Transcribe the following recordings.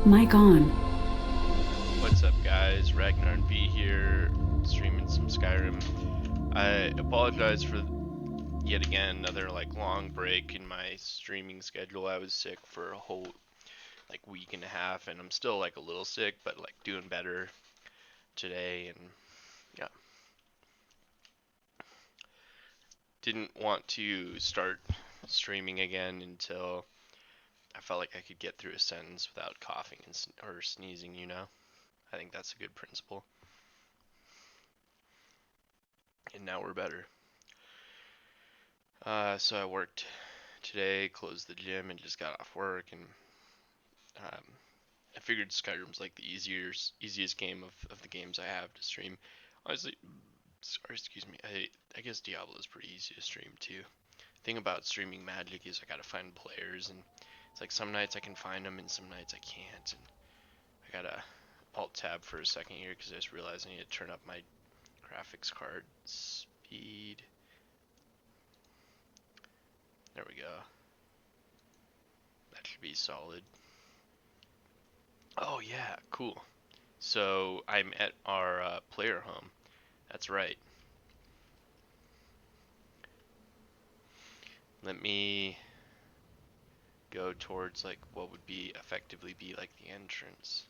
Mic on. What's up, guys? Ragnar and V here, streaming some Skyrim. I apologize for yet again another long break in my streaming schedule. I was sick for a whole week and a half, and I'm still a little sick, but doing better today. And yeah, didn't want to start streaming again until I felt like I could get through a sentence without coughing and or sneezing. I think that's a good principle. And now we're better. So I worked today, closed the gym, and just got off work, and um, I figured Skyrim's the easiest game of the games I have to stream. Honestly, sorry, excuse me. I guess Diablo is pretty easy to stream too. Thing about streaming Magic is I gotta find players, and it's some nights I can find them, and some nights I can't. And I gotta alt tab for a second here because I just realized I need to turn up my graphics card speed. There we go. That should be solid. Oh yeah, cool. So I'm at our player home. That's right. Let me go towards what would be effectively be the entrance.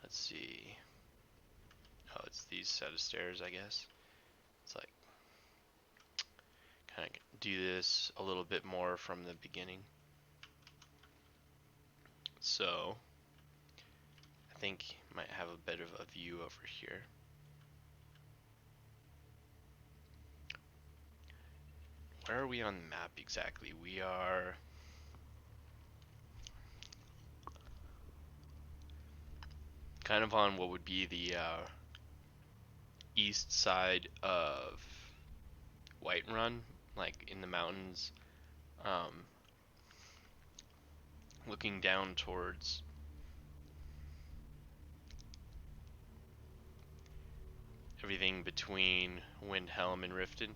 Let's see. Oh, it's these set of stairs, I guess. It's kind of do this a little bit more from the beginning. So I think you might have a bit of a view over here. Where are we on the map exactly? We are kind of on what would be the east side of Whiterun, in the mountains, looking down towards everything between Windhelm and Riften.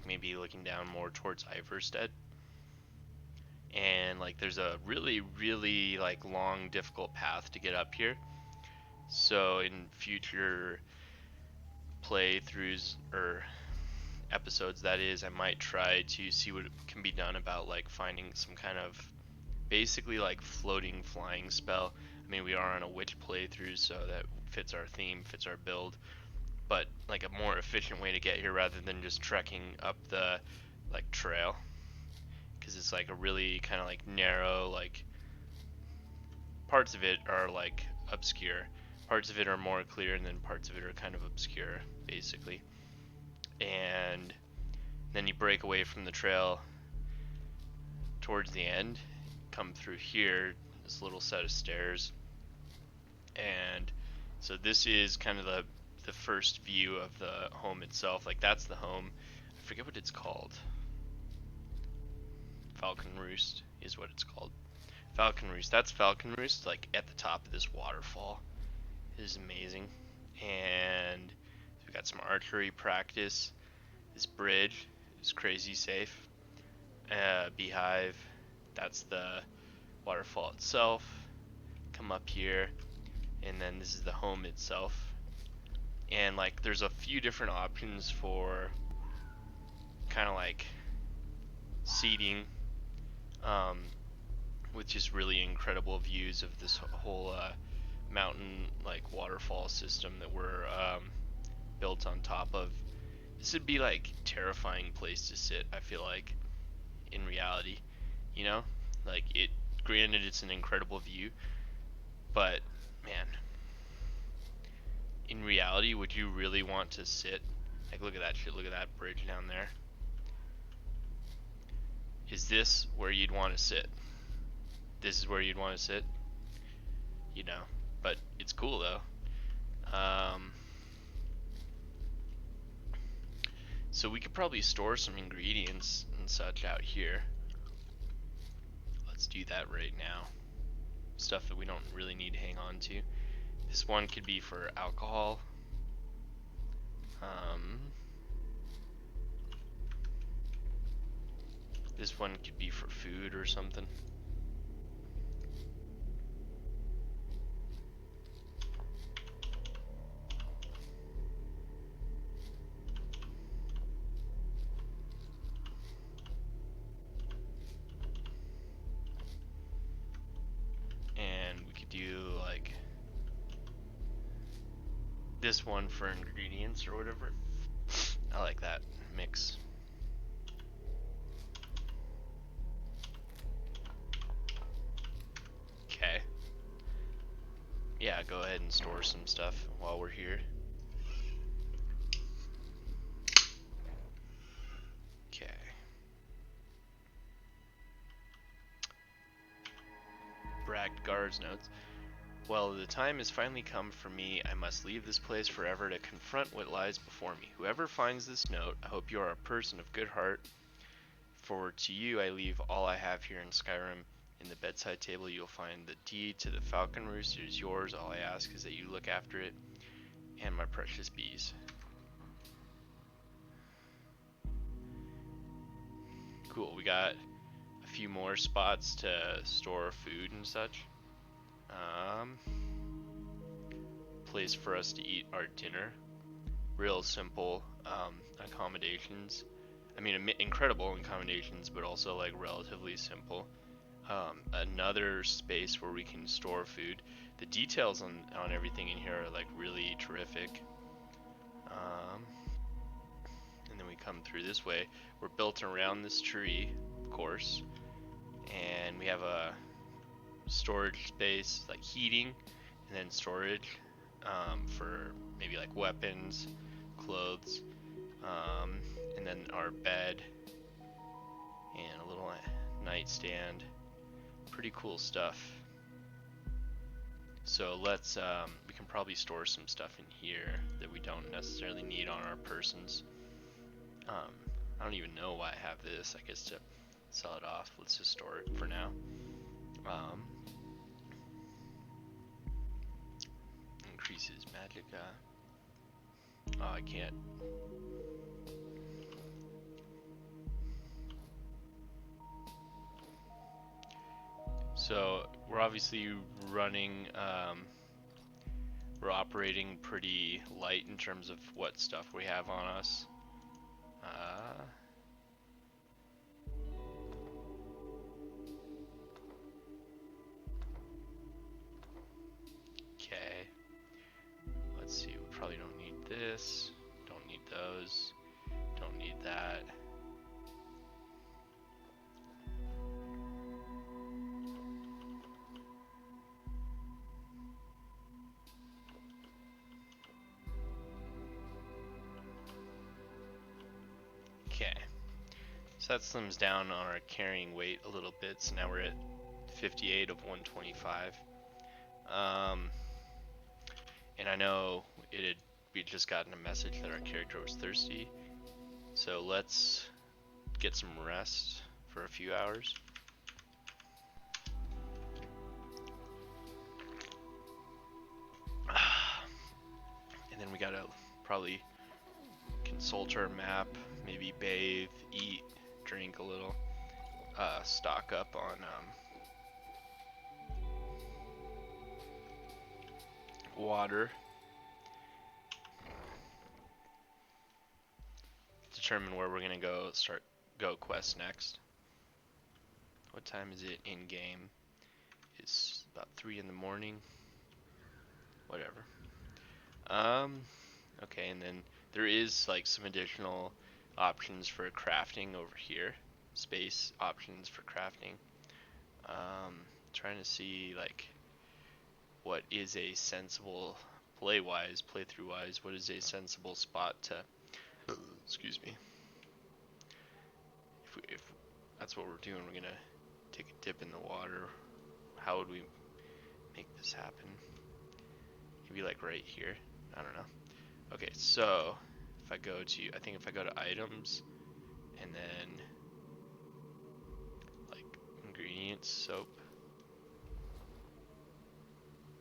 Maybe looking down more towards Iverstead. And there's a really long difficult path to get up here. So in future playthroughs or episodes, that is, I might try to see what can be done about finding some kind of basically floating flying spell. I mean, we are on a witch playthrough, so that fits our theme, fits our build, but a more efficient way to get here rather than just trekking up the trail, because it's a really kind of narrow, parts of it are obscure, parts of it are more clear, and then parts of it are kind of obscure basically. And then you break away from the trail towards the end, come through here, this little set of stairs, and so this is kind of the first view of the home itself. That's the home. I forget what it's called. Falcon Roost is what it's called. Falcon Roost. That's Falcon Roost, at the top of this waterfall. It is amazing. And we've got some archery practice. This bridge is crazy safe. Beehive. That's the waterfall itself. Come up here, and then this is the home itself. And there's a few different options for kind of seating, with just really incredible views of this whole mountain waterfall system that we're built on top of. This would be terrifying place to sit, I feel in reality, it, granted, it's an incredible view, but man, in reality, would you really want to sit? Look at that shit, look at that bridge down there. Is this where you'd want to sit? This is where you'd want to sit? But it's cool though. So we could probably store some ingredients and such out here. Let's do that right now. Stuff that we don't really need to hang on to. This one could be for alcohol. This one could be for food or something. this one for ingredients or whatever. I like that mix. Okay. Yeah, go ahead and store some stuff while we're here. Okay. Bragged guards notes. Well, the time has finally come for me. I must leave this place forever to confront what lies before me. Whoever finds this note, I hope you are a person of good heart. For to you I leave all I have here in Skyrim. In the bedside table you'll find the deed to the falcon roost. It is yours. All I ask is that you look after it and my precious bees. Cool, we got a few more spots to store food and such. Place for us to eat our dinner. Real simple accommodations. I mean, incredible accommodations, but also like relatively simple. Another space where we can store food. The details on everything in here are like really terrific. And then we come through this way. We're built around this tree, of course, and we have a storage space, like heating, and then storage for maybe like weapons, clothes, and then our bed and a little nightstand. Pretty cool stuff. So let's we can probably store some stuff in here that we don't necessarily need on our persons. I don't even know why I have this. I guess to sell it off. Let's just store it for now. Increases magic. Oh, I can't. So we're obviously running. We're operating pretty light in terms of what stuff we have on us. Okay. Let's see. We probably don't need this. Don't need those. Don't need that. Okay. So that slims down on our carrying weight a little bit. So now we're at 58 of 125. And I know we just gotten a message that our character was thirsty. So let's get some rest for a few hours. And then we gotta probably consult our map, maybe bathe, eat, drink a little, stock up on water, determine where we're gonna go quest next. What time is it in game? It's about 3 in the morning. Whatever. Okay, and then there is like some additional options for crafting over here. Space options for crafting. Trying to see like what is a sensible playthrough wise, what is a sensible spot to excuse me. If that's what we're doing, we're gonna take a dip in the water. How would we make this happen? Maybe like right here. I don't know. Okay, so if I go to items and then like ingredients, soap,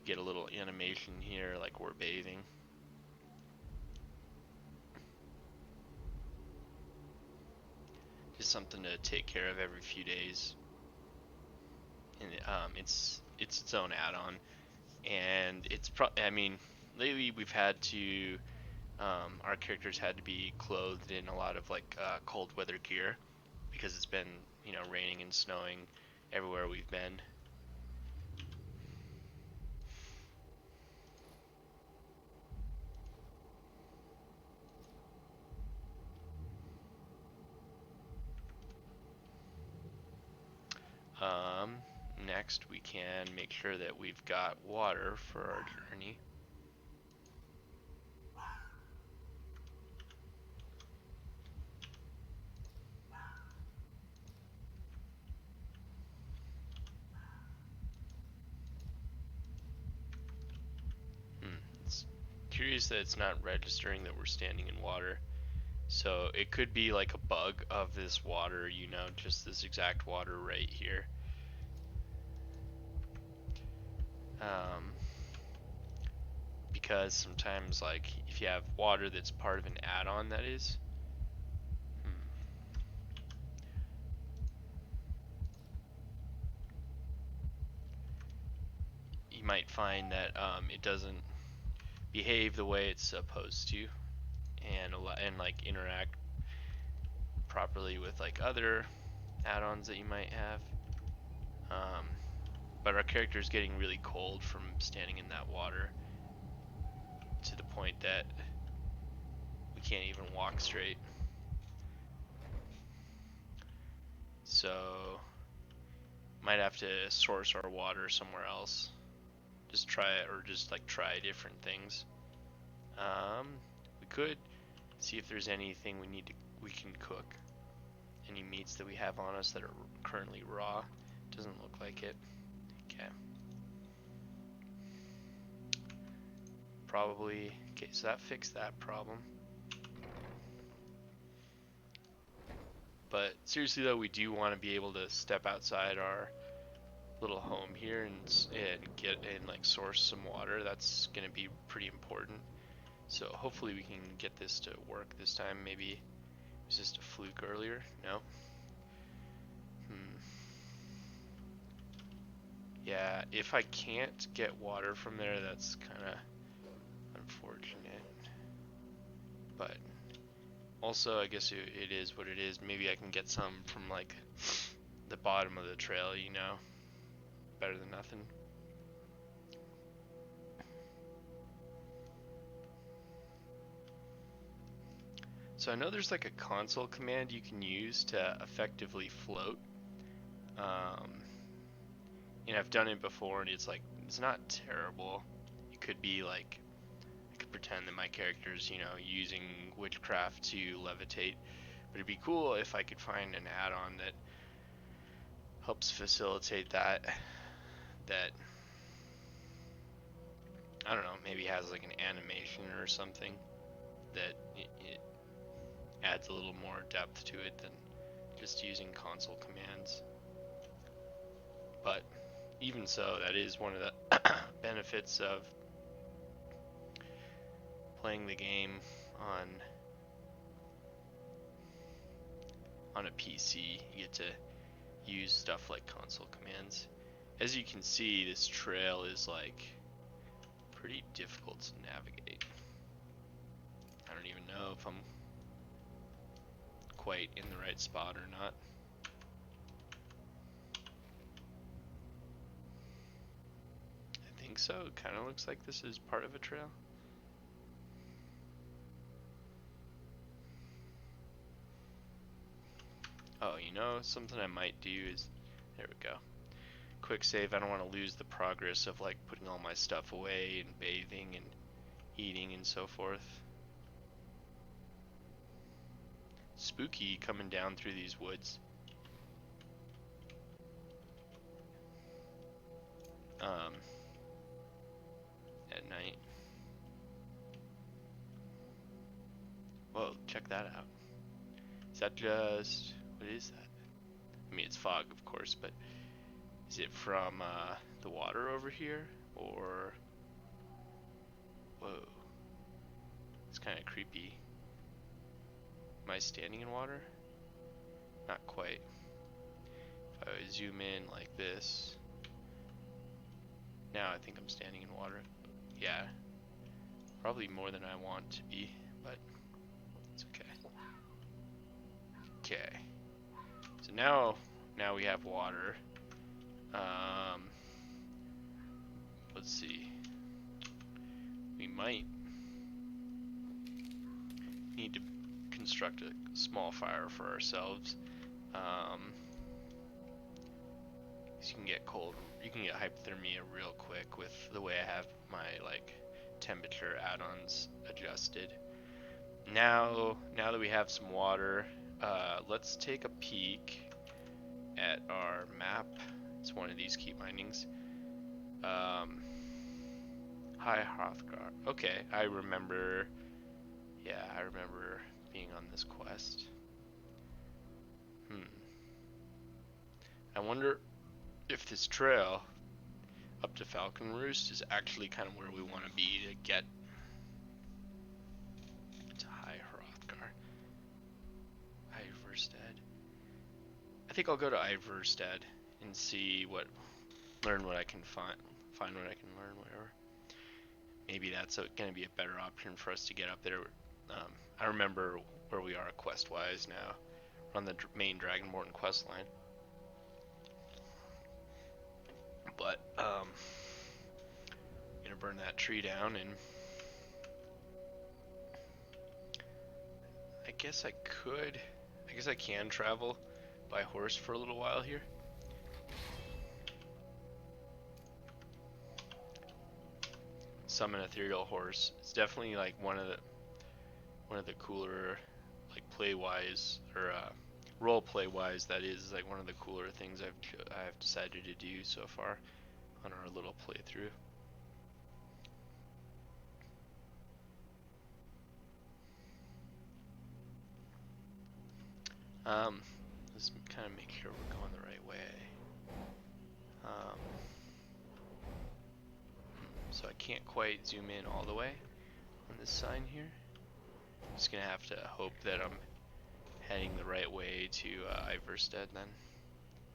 get a little animation here like we're bathing. Just something to take care of every few days. And it's its own add-on, and I mean, lately we've had to our characters had to be clothed in a lot of like cold weather gear because it's been, you know, raining and snowing everywhere we've been. Um, Next we can make sure that we've got water for our journey. It's curious that it's not registering that we're standing in water. So it could be like a bug of this water, you know, just this exact water right here. Um, because sometimes, like, if you have water that's part of an add-on, that is. You might find that it doesn't behave the way it's supposed to, and like interact properly with like other add-ons that you might have. Um, but our character is getting really cold from standing in that water to the point that we can't even walk straight. So might have to source our water somewhere else. Just try it, or just like try different things. We could see if there's anything we can cook. Any meats that we have on us that are currently raw. Doesn't look like it. Okay. Probably. Okay, so that fixed that problem. But seriously though, we do want to be able to step outside our little home here and get and like source some water. That's gonna be pretty important. So hopefully we can get this to work this time. Maybe it was just a fluke earlier. No. Yeah, if I can't get water from there, that's kind of unfortunate. But also, I guess it is what it is. Maybe I can get some from like the bottom of the trail, you know? Better than nothing. So I know there's like a console command you can use to effectively float. And I've done it before, and it's not terrible. It could be like, I could pretend that my character's, you know, using witchcraft to levitate. But it'd be cool if I could find an add-on that helps facilitate that. That, I don't know, maybe has like an animation or something that it adds a little more depth to it than just using console commands. But even so, that is one of the benefits of playing the game on a PC. You get to use stuff like console commands. As you can see, this trail is like pretty difficult to navigate. I don't even know if I'm quite in the right spot or not. I think so. It kind of looks like this is part of a trail. Oh, you know, something I might do is, there we go. Quick save. I don't want to lose the progress of like putting all my stuff away and bathing and eating and so forth. Spooky coming down through these woods. At night. Whoa, check that out. Is that just, what is that? I mean, it's fog, of course, but is it from the water over here, or, whoa, it's kind of creepy. Am I standing in water? Not quite. If I zoom in like this, now I think I'm standing in water. Yeah, probably more than I want to be, but it's okay. Okay, so now we have water. Let's see. We might need to construct a small fire for ourselves. 'Cause you can get cold, you can get hypothermia real quick with the way I have my like temperature add-ons adjusted. Now that we have some water, let's take a peek at our map. It's one of these keep minings. High Hrothgar. Okay, I remember. Yeah, I remember being on this quest. I wonder if this trail up to Falcon Roost is actually kind of where we want to be to get to High Hrothgar. Iverstead. I think I'll go to Iverstead and see learn what I can find what I can learn, whatever. Maybe that's going to be a better option for us to get up there. I remember where we are quest-wise now. We're on the main Dragonborn quest line. But, gonna burn that tree down, and I guess I can travel by horse for a little while here. Summon ethereal horse. It's definitely like one of the cooler, like play-wise or role play-wise. That is like one of the cooler things I've decided to do so far on our little playthrough. Let's kind of make sure we're going the right way. So I can't quite zoom in all the way on this sign here. I'm just gonna have to hope that I'm heading the right way to Iverstead then.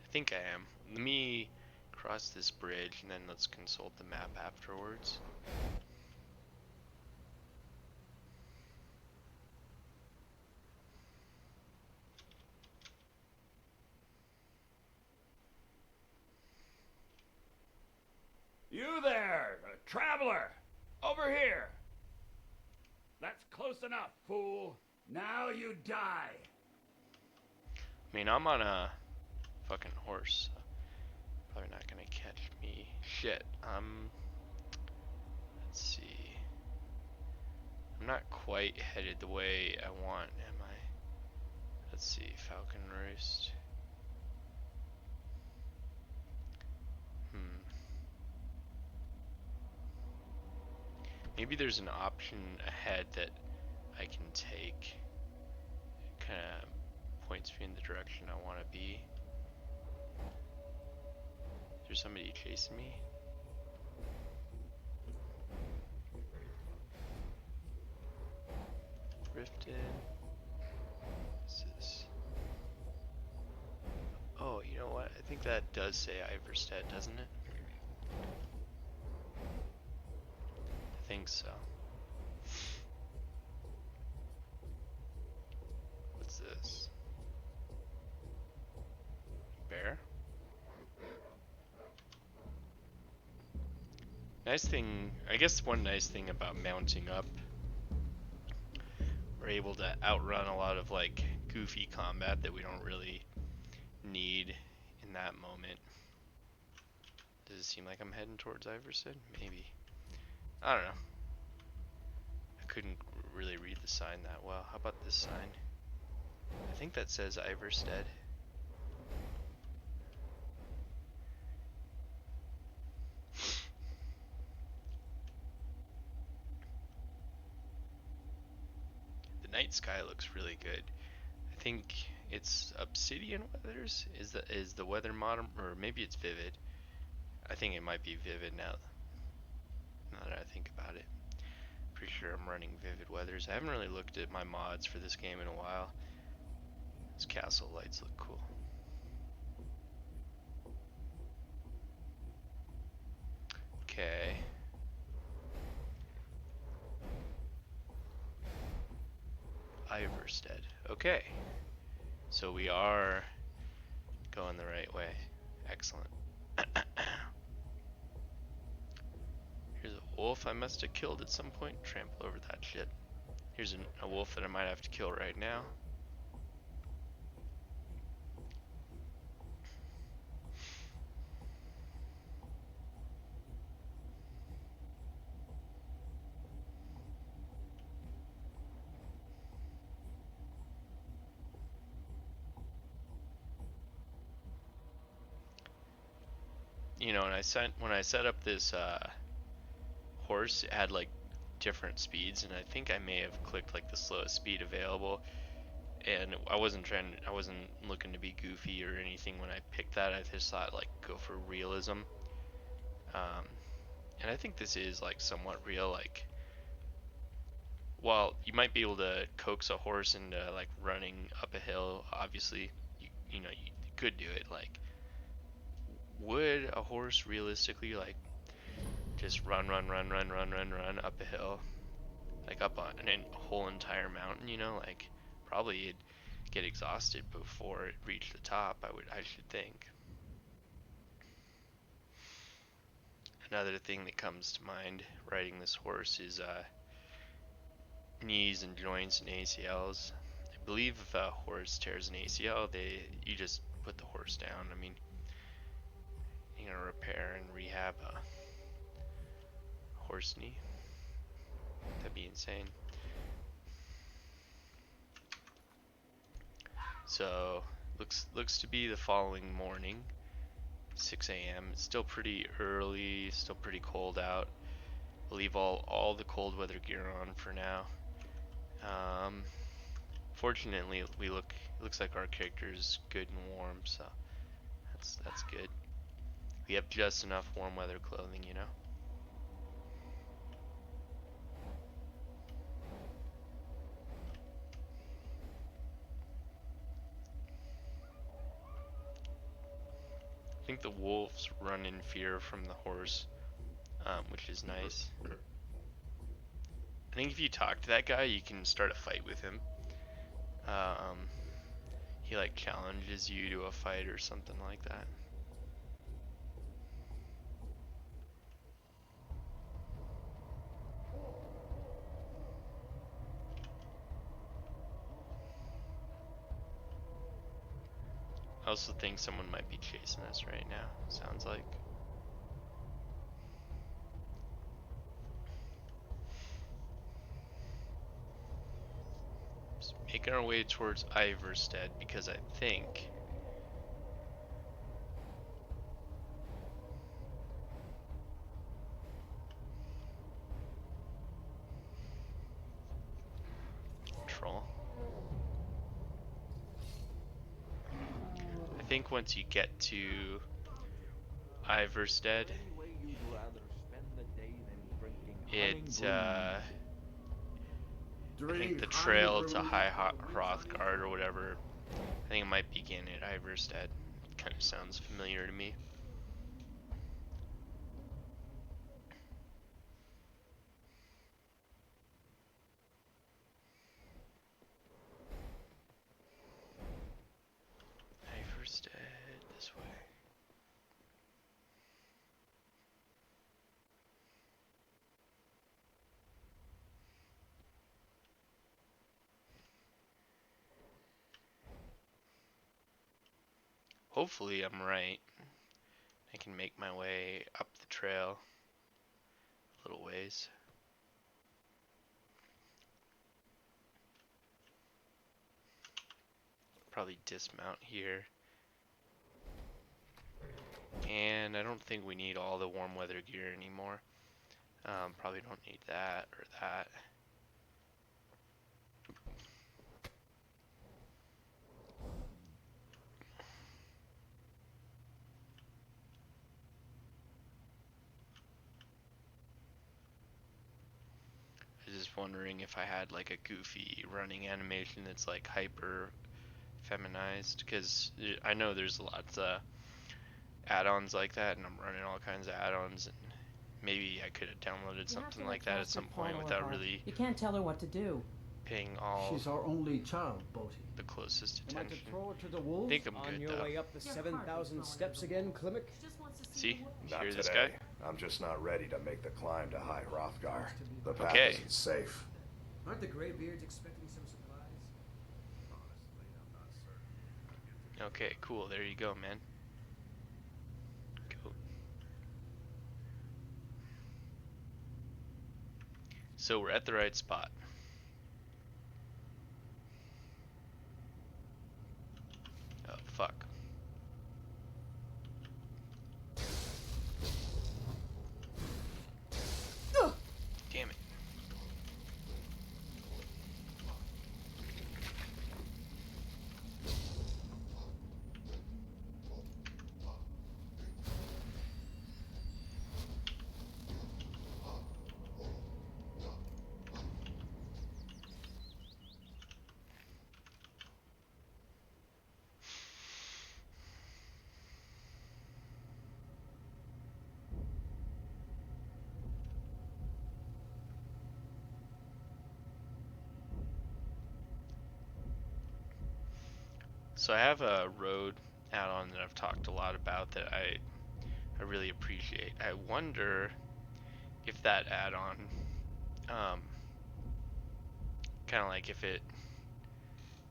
I think I am. Let me cross this bridge and then let's consult the map afterwards. You there, traveler! Over here! That's close enough, fool. Now you die. I mean, I'm on a fucking horse, so probably not gonna catch me. Shit. Let's see. I'm not quite headed the way I want, am I? Let's see, Falcon Roost. Maybe there's an option ahead that I can take. It kind of points me in the direction I want to be. Is there somebody chasing me? Rifted. What's this? Oh, you know what? I think that does say Iverstead, doesn't it? I think so. What's this? Bear? Nice thing, I guess one nice thing about mounting up, we're able to outrun a lot of like goofy combat that we don't really need in that moment. Does it seem like I'm heading towards Iverstead? Maybe. I don't know. I couldn't really read the sign that well. How about this sign? I think that says Iverstead. The night sky looks really good. I think it's Obsidian Weathers is the weather modern, or maybe it's Vivid. I think it might be Vivid now that I think about it. Pretty sure I'm running Vivid Weathers. I haven't really looked at my mods for this game in a while. These castle lights look cool. Okay. Iverstead. Okay. So we are going the right way. Excellent. Here's a wolf I must have killed at some point. Trample over that shit. Here's a wolf that I might have to kill right now. you know, when I set up this horse, it had like different speeds, and I think I may have clicked like the slowest speed available. And I wasn't looking to be goofy or anything when I picked that. I just thought like go for realism. And I think this is like somewhat real. Like, while you might be able to coax a horse into like running up a hill, obviously, you know you could do it. Like, would a horse realistically like just run up a hill, like up on a whole entire mountain? You know, like probably it'd get exhausted before it reached the top. I should think. Another thing that comes to mind riding this horse is knees and joints and ACLs. I believe if a horse tears an ACL, you just put the horse down. I mean, you know, repair and rehab a horse knee. That'd be insane. So looks to be the following morning, 6 a.m. It's still pretty early, still pretty cold out. We'll leave all the cold weather gear on for now. Fortunately, looks like our character is good and warm, so that's good. We have just enough warm weather clothing, you know. I think the wolves run in fear from the horse, which is nice. I think if you talk to that guy, you can start a fight with him. He like challenges you to a fight or something like that. I also think someone might be chasing us right now, sounds like. Just making our way towards Iverstead because I think troll. I think once you get to Iverstead, I think the trail to High Hrothgard or whatever, I think it might begin at Iverstead. Kind of sounds familiar to me. Iverstead, this way. Hopefully I'm right. I can make my way up the trail a little ways. Probably dismount here. And I don't think we need all the warm weather gear anymore. Probably don't need that or that. I was just wondering if I had like a goofy running animation that's like hyper feminized, because I know there's lots of add-ons like that, and I'm running all kinds of add-ons, and maybe I could have downloaded something like that at some point without really You can't tell her what to do. paying all She's our only child, Bodhi. the closest Am I to attention. throw her to the I wolves? think I'm On good your though. way up the 7,000 steps again, Klimek? See? Not Hear today. this guy? I'm just not ready to make the climb to High Hrothgar. The path Okay. isn't safe. Aren't the Greybeards expecting some supplies? Honestly, I'm not certain. Okay, cool. There you go, man. Go. So we're at the right spot. Oh, fuck. So I have a road add-on that I've talked a lot about that I really appreciate. I wonder if that add-on, kind of like if it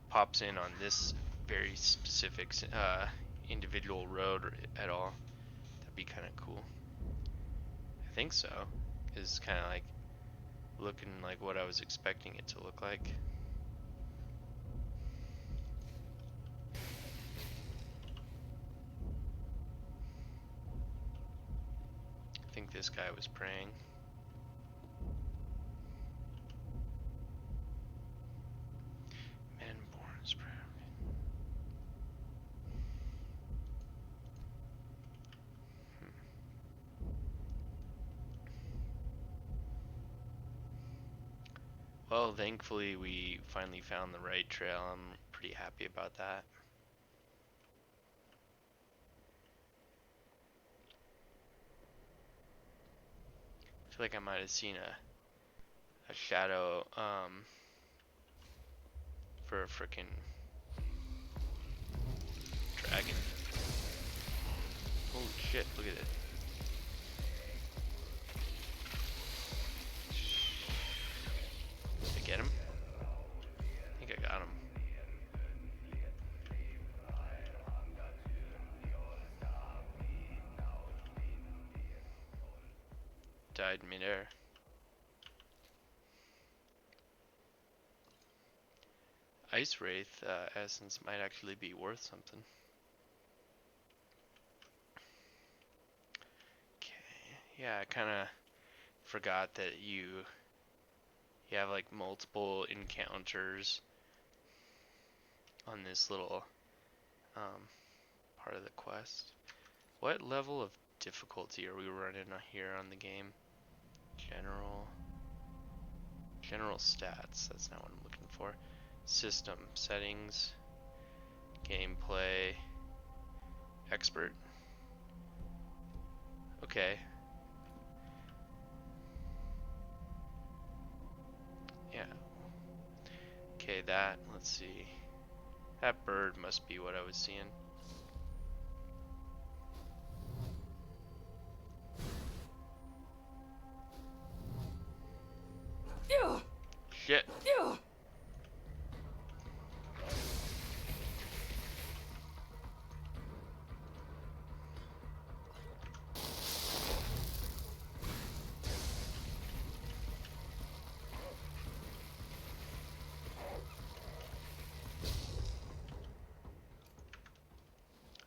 pops in on this very specific individual road at all. That'd be kind of cool. I think so. It's kind of like looking like what I was expecting it to look like. I think this guy was praying. Man born is prayer. Well, thankfully we finally found the right trail. I'm pretty happy about that. I feel like I might have seen a shadow for a frickin' dragon. Holy shit, look at it. Did I get him? I think I got him. Died midair. Ice Wraith essence might actually be worth something. Okay, yeah, I kind of forgot that you have like multiple encounters on this little part of the quest. What level of difficulty are we running here on the game? General stats, that's not what I'm looking for. System settings, gameplay, expert. Okay. Yeah. Okay, that, let's see. That bird must be what I was seeing. Shit.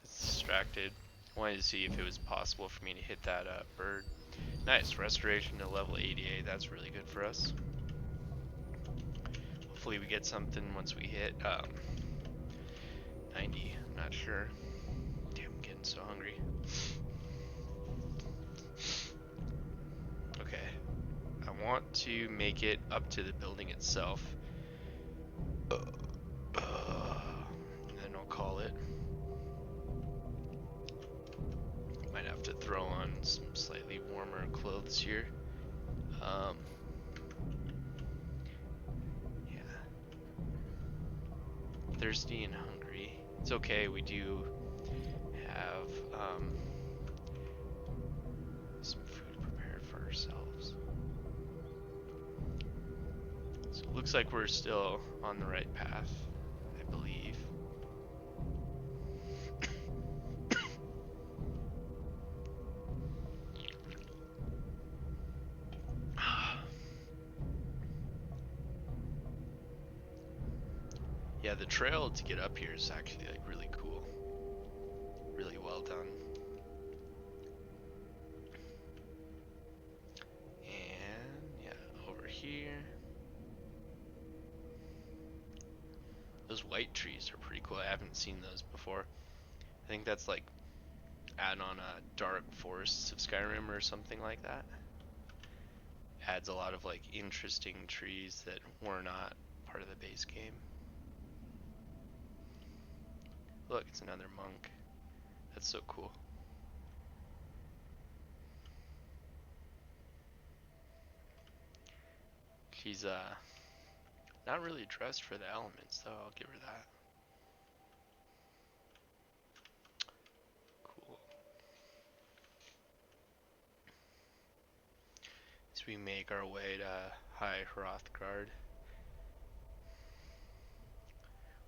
Distracted. Wanted to see if it was possible for me to hit that bird. Nice, restoration to level 88. That's really good for us. Hopefully we get something once we hit 90. I'm not sure. Damn, I'm getting so hungry. Okay, I want to make it up to the building itself. And then I'll call it. Might have to throw on some slightly warmer clothes here. Yeah. Thirsty and hungry. It's okay, we do have some food prepared for ourselves. So it looks like we're still on the right path, I believe. Yeah, the trail to get up here is actually like really cool. Really well done. And yeah, over here. Those white trees are pretty cool. I haven't seen those before. I think that's like add on dark forests of Skyrim or something like that. Adds a lot of like interesting trees that were not part of the base game. Look, it's another monk. That's so cool. She's not really dressed for the elements though, I'll give her that. as we make our way to High Hrothgard.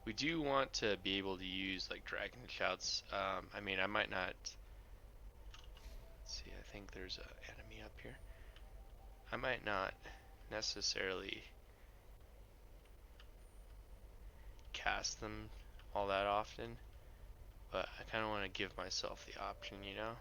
We do want to be able to use like dragon shouts. I mean, I might not. Let's see, I think there's an enemy up here. I might not necessarily cast them all that often, but I kind of want to give myself the option, you know?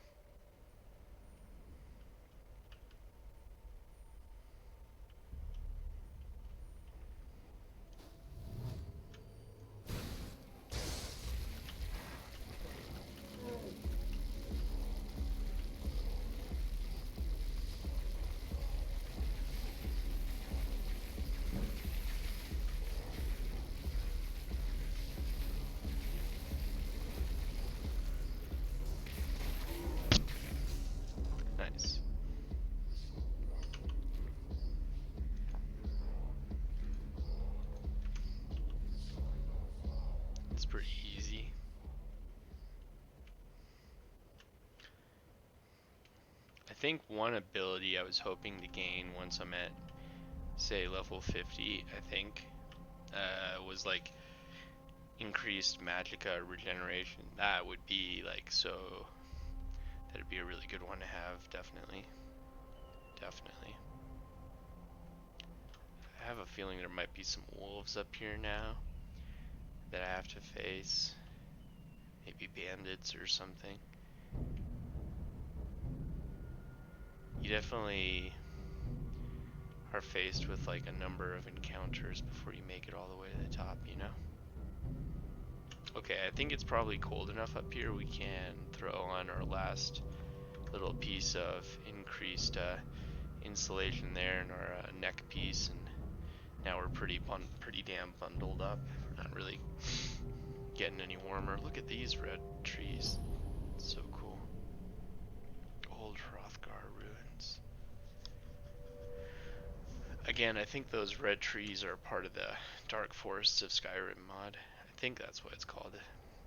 Nice. It's pretty easy. I think one ability I was hoping to gain once I'm at, say, level 50, I think, was like increased magicka regeneration. That would be like so. That'd be a really good one to have, definitely. Definitely. I have a feeling there might be some wolves up here now that I have to face. Maybe bandits or something. You definitely are faced with like a number of encounters before you make it all the way to the top, you know? Okay, I think it's probably cold enough up here we can throw on our last little piece of increased insulation there in our neck piece, and now we're pretty damn bundled up. We're not really getting any warmer. Look at these red trees. It's so cool. Old Hrothgar ruins. Again, I think those red trees are part of the Dark Forests of Skyrim mod. I think that's what it's called.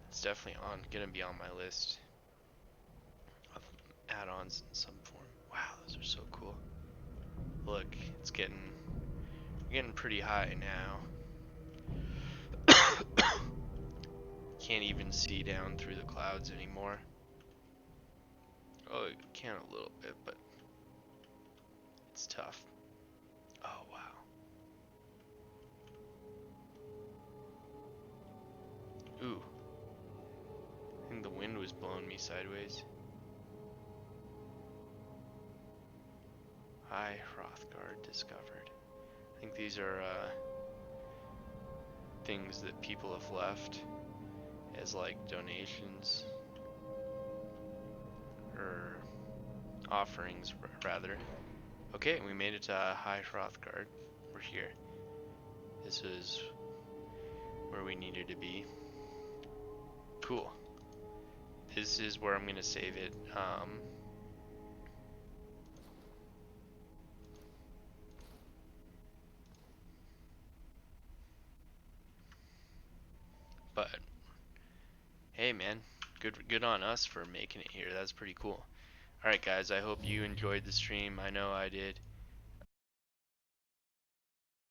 It's definitely gonna be on my list of add-ons in some form. Wow, those are so cool. Look, it's getting pretty high now. Can't even see down through the clouds anymore. Oh, you can a little bit, but it's tough. Oh, wow. Ooh. I think the wind was blowing me sideways. High Hrothgard discovered. I think these are things that people have left as like donations or offerings rather. Okay, we made it to High Hrothgard. We're here. This is where we needed to be. Cool. This is where I'm gonna save it. But hey, man, good on us for making it here. That's pretty cool. All right, guys. I hope you enjoyed the stream. I know I did.